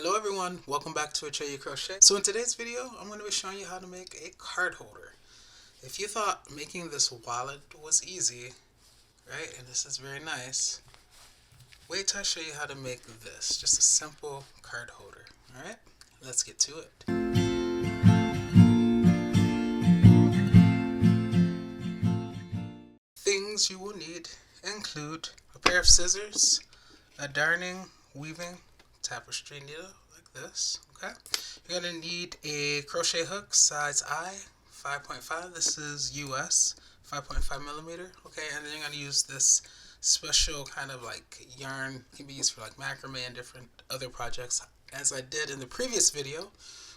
Hello everyone, welcome back to Atreyu Crochet. So in today's video, I'm going to be showing you how to make a card holder. If you thought making this wallet was easy, right, and this is very nice, wait till I show you how to make this, just a simple card holder. Alright, let's get to it. Things you will need include a pair of scissors, a darning, weaving, tapestry needle like this. Okay, you're going to need a crochet hook size I 5.5. This is US 5.5 millimeter. Okay, and then you're going to use this special kind of like yarn. It can be used for like macrame and different other projects, as I did in the previous video,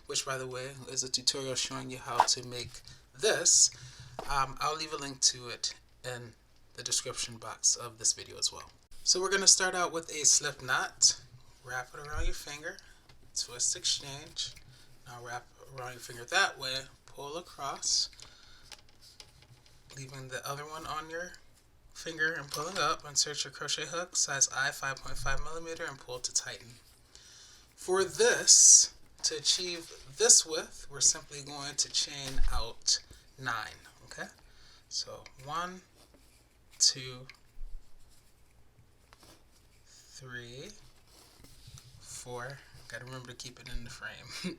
which by the way is a tutorial showing you how to make this. I'll leave a link to it in the description box of this video as well. So we're going to start out with a slip knot. Wrap it around your finger, twist exchange. Now wrap around your finger that way, pull across, leaving the other one on your finger and pulling up. Insert your crochet hook, size I 5.5 millimeter, and pull to tighten. For this, to achieve this width, we're simply going to chain out 9. Okay, so 1, 2, 3, 4, gotta remember to keep it in the frame,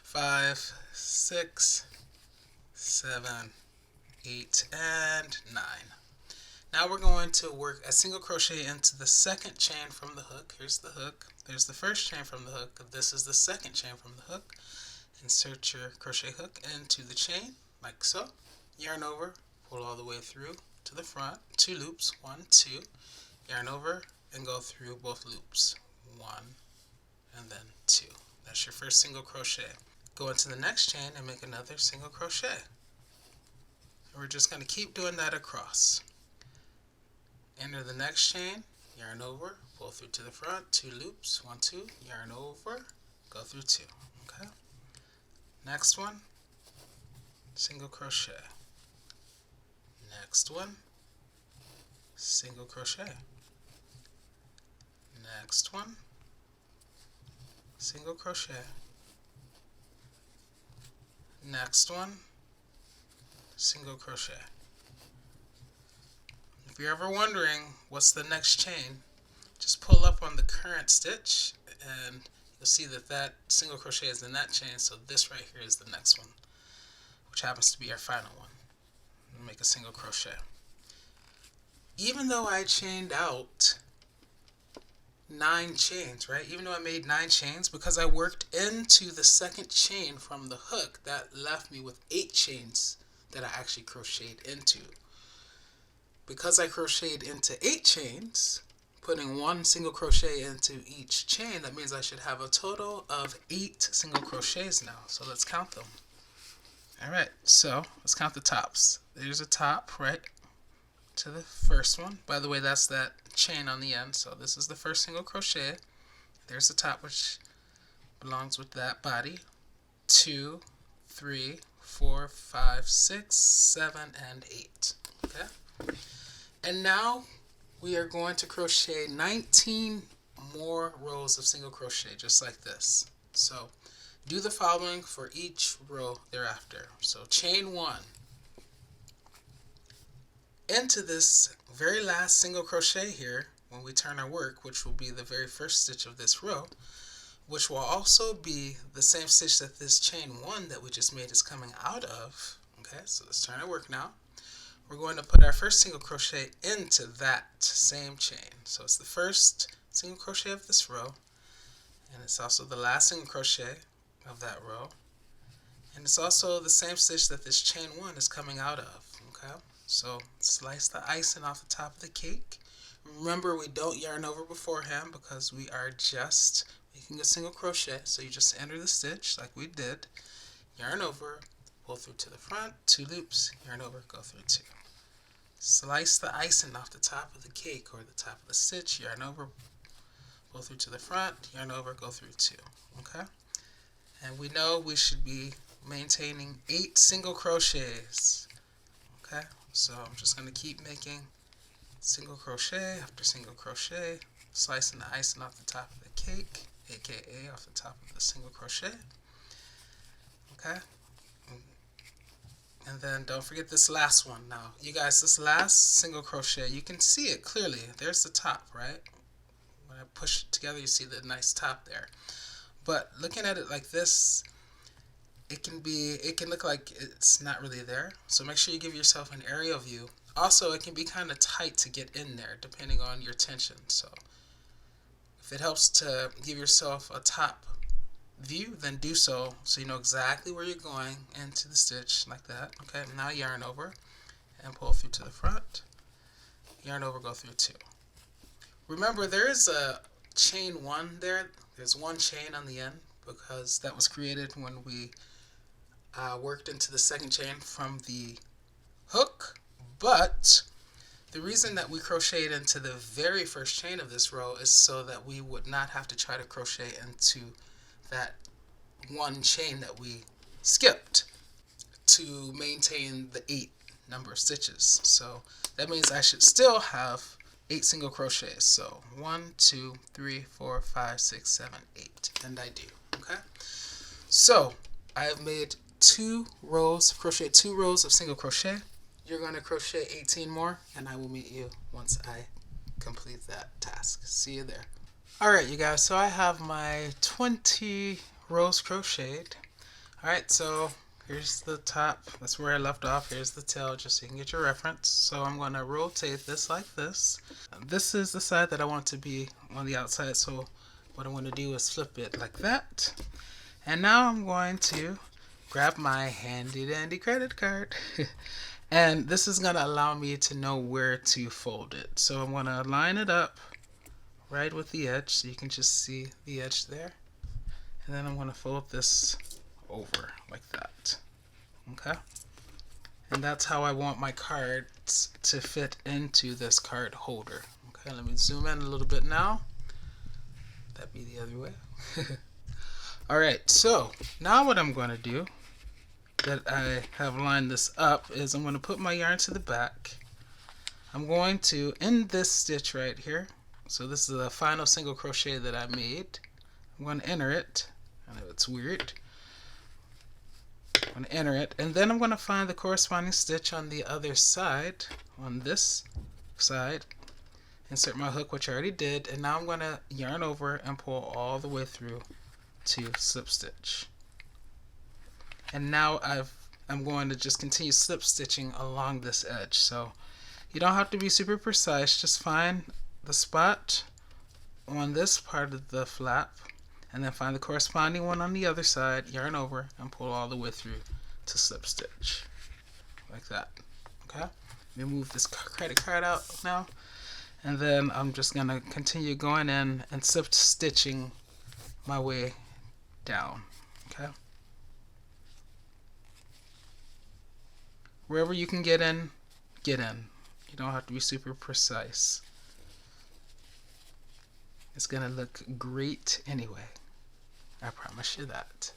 5, 6, 7, 8, and 9. Now we're going to work a single crochet into the second chain from the hook. Here's the hook, there's the first chain from the hook, this is the second chain from the hook. Insert your crochet hook into the chain, like so. Yarn over, pull all the way through to the front, 2 loops, 1, 2, yarn over, and go through both loops, 1, and then 2. That's your first single crochet. Go into the next chain and make another single crochet. And we're just going to keep doing that across. Enter the next chain, yarn over, pull through to the front, 2 loops, 1, 2, yarn over, go through 2. Okay. Next one, single crochet. Next one, single crochet. Next one, single crochet. Next one, single crochet. If you're ever wondering what's the next chain, just pull up on the current stitch and you'll see that that single crochet is in that chain, so this right here is the next one, which happens to be our final one. We'll make a single crochet. Even though I chained out 9 chains, right? Even though I made 9 chains, because I worked into the second chain from the hook, that left me with 8 chains that I actually crocheted into. Because I crocheted into 8 chains, putting 1 single crochet into each chain, that means I should have a total of 8 single crochets now. So let's count them. Alright, so let's count the tops. There's a top, right, to the first one. By the way, that's that chain on the end, so this is the first single crochet. There's the top, which belongs with that body. 2, 3, 4, 5, 6, 7, and 8. Okay? And now we are going to crochet 19 more rows of single crochet, just like this. So do the following for each row thereafter. So chain 1. Into this very last single crochet here, when we turn our work, which will be the very first stitch of this row, which will also be the same stitch that this chain 1 that we just made is coming out of. Okay, so let's turn our work now. We're going to put our first single crochet into that same chain. So it's the first single crochet of this row, and it's also the last single crochet of that row, and it's also the same stitch that this chain 1 is coming out of. Okay, so slice the icing off the top of the cake. Remember, we don't yarn over beforehand because we are just making a single crochet, so you just enter the stitch like we did, yarn over, pull through to the front, 2 loops, yarn over, go through 2. Slice the icing off the top of the cake or the top of the stitch, yarn over, pull through to the front, yarn over, go through 2. Okay? And we know we should be maintaining 8 single crochets. Okay? So I'm just going to keep making single crochet after single crochet, slicing the icing off the top of the cake, aka off the top of the single crochet. Okay, and then don't forget this last one. Now you guys, this last single crochet, you can see it clearly. There's the top, right? When I push it together, you see the nice top there. But looking at it like this, it can look like it's not really there. So make sure you give yourself an aerial view. Also, it can be kind of tight to get in there depending on your tension. So if it helps to give yourself a top view, then do so you know exactly where you're going into the stitch like that. Okay, now yarn over and pull through to the front. Yarn over, go through 2. Remember, there is a chain 1 there. There's one chain on the end because that was created when we worked into the second chain from the hook. But the reason that we crocheted into the very first chain of this row is so that we would not have to try to crochet into that one chain that we skipped to maintain the 8 number of stitches. So that means I should still have 8 single crochets. So 1, 2, 3, 4, 5, 6, 7, 8, and I do. Okay, so I have made 2 rows, crocheted 2 rows of single crochet. You're going to crochet 18 more, and I will meet you once I complete that task. See you there. Alright, you guys, so I have my 20 rows crocheted. Alright, so here's the top. That's where I left off. Here's the tail, just so you can get your reference. So I'm going to rotate this like this. This is the side that I want to be on the outside, so what I'm going to do is flip it like that. And now I'm going to grab my handy dandy credit card. And this is going to allow me to know where to fold it. So I'm going to line it up right with the edge so you can just see the edge there. And then I'm going to fold this over like that. Okay? And that's how I want my cards to fit into this card holder. Okay, let me zoom in a little bit now. That'd be the other way. Alright, so now what I'm going to do that I have lined this up is I'm going to put my yarn to the back. I'm going to end this stitch right here. So this is the final single crochet that I made. I'm going to enter it. I know it's weird. I'm going to enter it, and then I'm going to find the corresponding stitch on the other side, on this side. Insert my hook, which I already did, and now I'm going to yarn over and pull all the way through to slip stitch. And now I'm going to just continue slip stitching along this edge. So you don't have to be super precise, just find the spot on this part of the flap and then find the corresponding one on the other side, yarn over, and pull all the way through to slip stitch like that. Okay, let me move this credit card out now, and then I'm just going to continue going in and slip stitching my way down. Okay, wherever you can get in, get in. You don't have to be super precise. It's going to look great anyway. I promise you that.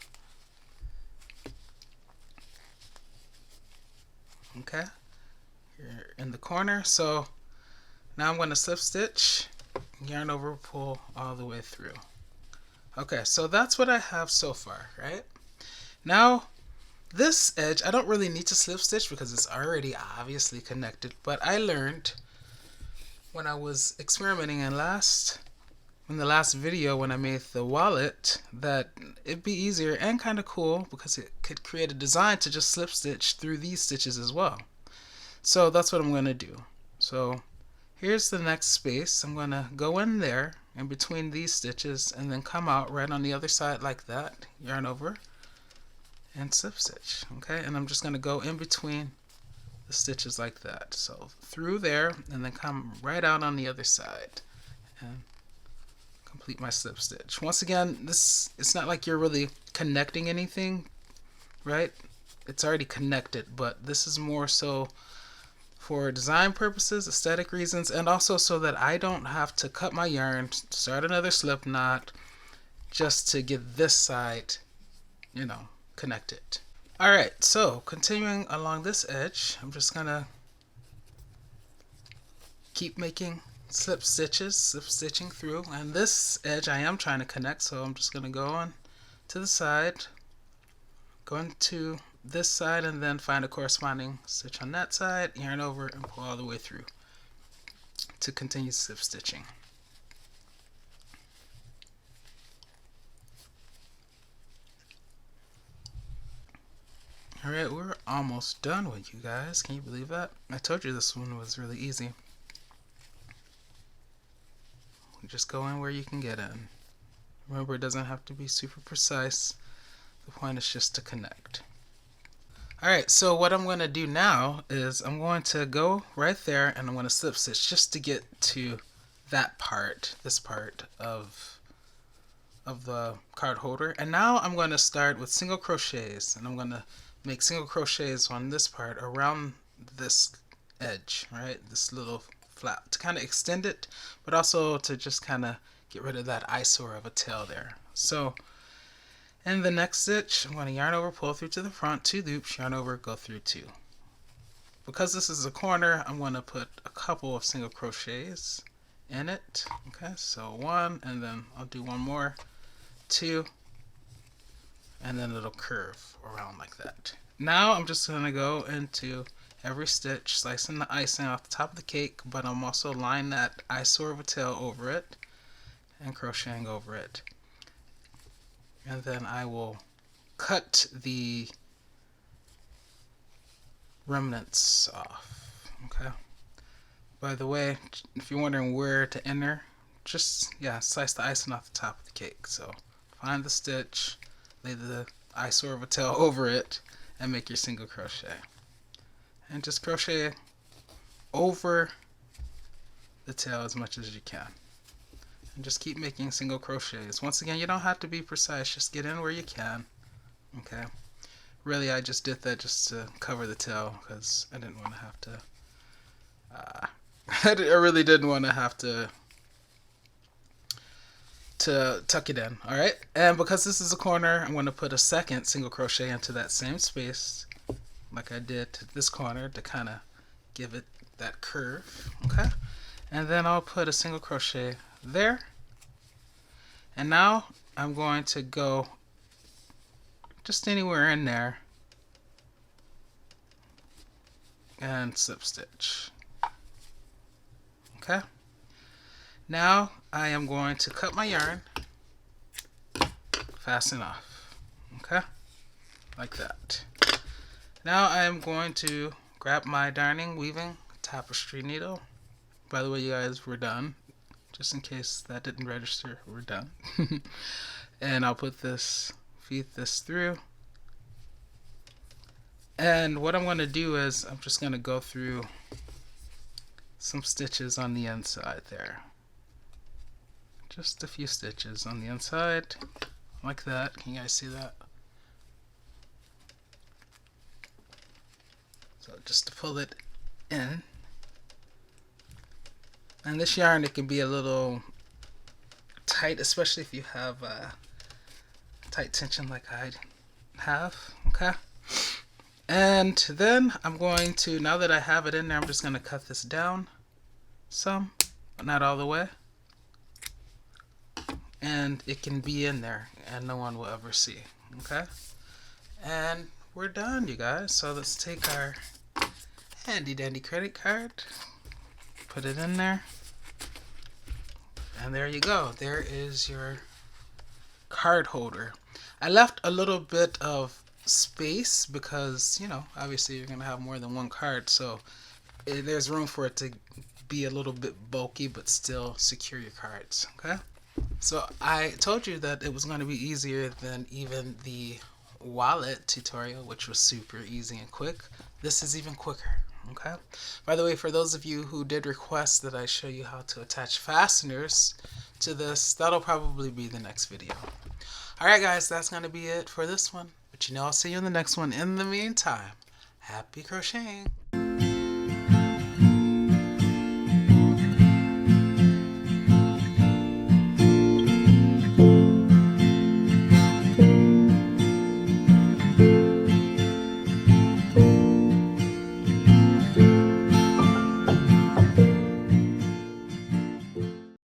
Okay, here in the corner. So now I'm going to slip stitch, yarn over, pull all the way through. Okay, so that's what I have so far, right? Now this edge, I don't really need to slip stitch because it's already obviously connected, but I learned when I was experimenting in the last video when I made the wallet that it'd be easier and kind of cool because it could create a design to just slip stitch through these stitches as well. So that's what I'm going to do. So here's the next space. I'm going to go in there in between these stitches and then come out right on the other side like that, yarn over and slip stitch. Okay, and I'm just going to go in between the stitches like that. So through there and then come right out on the other side and complete my slip stitch. Once again, it's not like you're really connecting anything, right? It's already connected, but this is more so for design purposes, aesthetic reasons, and also so that I don't have to cut my yarn, start another slip knot just to get this side, you know, connected. Alright, so continuing along this edge, I'm just gonna keep making slip stitching through. And this edge I am trying to connect, so I'm just going to go on to the side, go into this side, and then find a corresponding stitch on that side, yarn over, and pull all the way through to continue slip stitching. Alright, we're almost done with you guys. Can you believe that? I told you this one was really easy. Just go in where you can get in. Remember, it doesn't have to be super precise. The point is just to connect. Alright, so what I'm going to do now is I'm going to go right there and I'm going to slip stitch just to get to that part, this part of the card holder. And now I'm going to start with single crochets, and I'm going to make single crochets on this part around this edge, right? This little flap to kind of extend it, but also to just kind of get rid of that eyesore of a tail there. So in the next stitch, I'm going to yarn over, pull through to the front, 2 loops, yarn over, go through 2. Because this is a corner, I'm going to put a couple of single crochets in it. Okay, so 1, and then I'll do 1 more, 2, and then it'll curve around like that. Now I'm just going to go into every stitch, slicing the icing off the top of the cake, but I'm also lining that eyesore of a tail over it and crocheting over it. And then I will cut the remnants off. Okay. By the way, if you're wondering where to enter, just slice the icing off the top of the cake. So find the stitch, lay the eyesore of a tail over it, and make your single crochet. And just crochet over the tail as much as you can. And just keep making single crochets. Once again, you don't have to be precise, just get in where you can. Okay. Really, I just did that just to cover the tail because I didn't want to have to I really didn't want to have to tuck it in. Alright, and because this is a corner, I'm going to put a second single crochet into that same space like I did to this corner to kind of give it that curve. Okay, and then I'll put a single crochet there, and now I'm going to go just anywhere in there and slip stitch. Okay, now I am going to cut my yarn, fasten off, okay, like that. Now I am going to grab my darning, weaving, tapestry needle. By the way, you guys, we're done. Just in case that didn't register, we're done. And I'll put this, feed this through. And what I'm going to do is I'm just going to go through some stitches on the inside there. Just a few stitches on the inside, like that. Can you guys see that? So just to pull it in. And this yarn, it can be a little tight, especially if you have tight tension like I have. Okay. And then I'm going to, now that I have it in there, I'm just going to cut this down some, but not all the way. And it can be in there and no one will ever see. Okay. And we're done, you guys. So let's take our handy dandy credit card, put it in there, and there you go. There is your card holder. I left a little bit of space because, you know, obviously you're gonna have more than one card, so there's room for it to be a little bit bulky but still secure your cards. Okay, so I told you that it was going to be easier than even the wallet tutorial, which was super easy and quick. This is even quicker. Okay, by the way, for those of you who did request that I show you how to attach fasteners to this, that'll probably be the next video. Alright guys, that's going to be it for this one. But you know, I'll see you in the next one. In the meantime, happy crocheting!